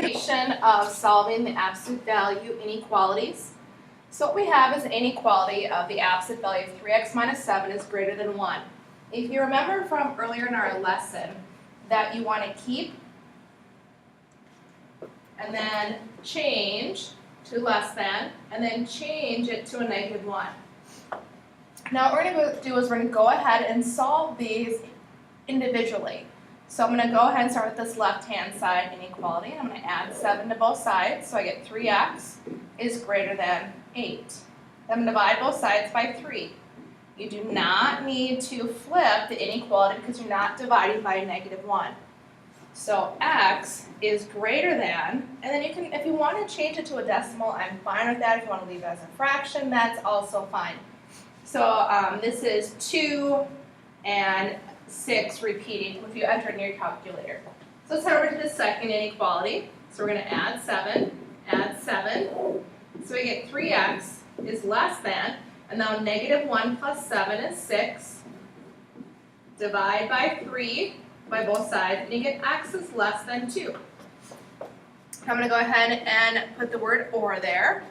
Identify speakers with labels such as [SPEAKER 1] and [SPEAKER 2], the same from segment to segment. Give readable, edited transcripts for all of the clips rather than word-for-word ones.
[SPEAKER 1] Continuation of solving the absolute value inequalities. So what we have is an inequality of the absolute value of 3x minus 7 is greater than 1. If you remember from earlier in our lesson that you want to keep and then change to less than and then change it to a negative 1. Now what we're going to do is we're going to go ahead and solve these individually. So I'm going to go ahead and start with this left-hand side inequality. I'm going to add 7 to both sides, so I get 3x is greater than 8. I'm going to divide both sides by 3. You do not need to flip the inequality because you're not dividing by a negative 1. So x is greater than, and then you can, if you want to change it to a decimal, I'm fine with that. If you want to leave it as a fraction, that's also fine. So this is 2 and 6 repeating if you enter it in your calculator. So let's head over to the second inequality. So we're going to add 7. So we get 3x is less than, and now negative 1 plus 7 is 6. Divide by 3 by both sides, and you get x is less than 2. I'm going to go ahead and put the word or there.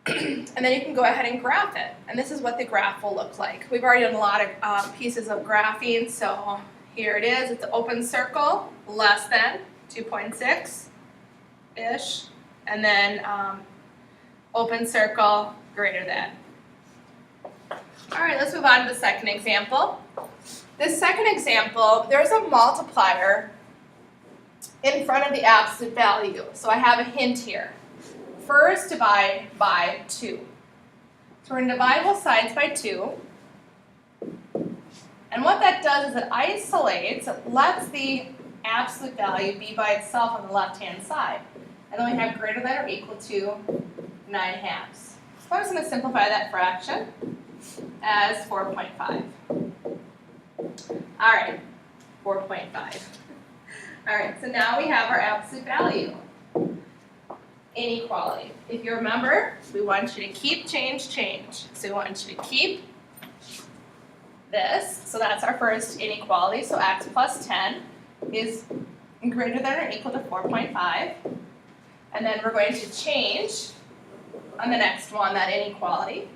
[SPEAKER 1] And then you can go ahead and graph it. And this is what the graph will look like. We've already done a lot of pieces of graphing, so here it is. It's an open circle, less than 2.6-ish, and then open circle, greater than. All right, let's move on to the second example. This second example, there's a multiplier in front of the absolute value. So I have a hint here. First, divide by 2. So we're going to divide both sides by 2. And what that does is it isolates, it lets the absolute value be by itself on the left-hand side. And then we have greater than or equal to 9/2. So I'm just going to simplify that fraction as 4.5. All right, 4.5. All right, so now we have our absolute value inequality. If you remember, we want you to keep, change, change. So we want you to keep this. So that's our first inequality. So x plus 10 is greater than or equal to 4.5. And then we're going to change on the next one, that inequality.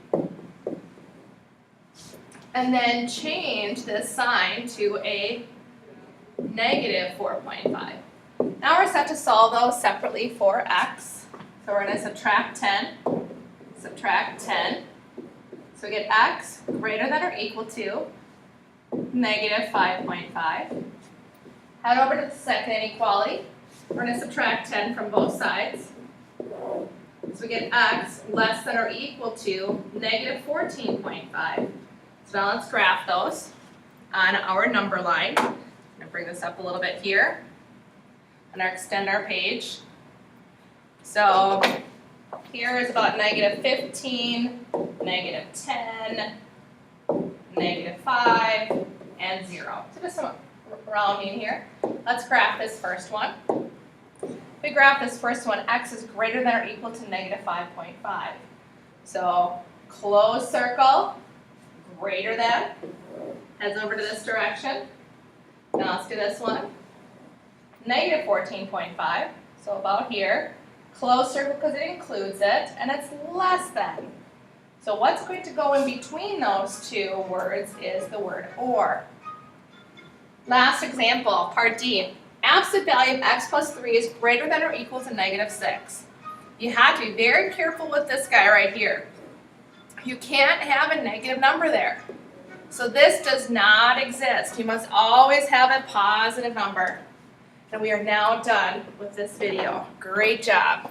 [SPEAKER 1] And then change this sign to a negative 4.5. Now we're set to solve those separately for x. So we're going to subtract 10. So we get x greater than or equal to negative 5.5. Head over to the second inequality. We're going to subtract 10 from both sides. So we get x less than or equal to negative 14.5. So now let's graph those on our number line. I'm going to bring this up a little bit here and extend our page. So here is about negative 15, negative 10, negative 5, and 0. So just some rounding here. Let's graph this first one. If we graph this first one, x is greater than or equal to negative 5.5. So closed circle, greater than, heads over to this direction. Now let's do this one. Negative 14.5, so about here. Closed circle because it includes it, and it's less than. So what's going to go in between those two words is the word or. Last example, part D. Absolute value of x plus 3 is greater than or equal to negative 6. You have to be very careful with this guy right here. You can't have a negative number there. So this does not exist. You must always have a positive number. And we are now done with this video. Great job.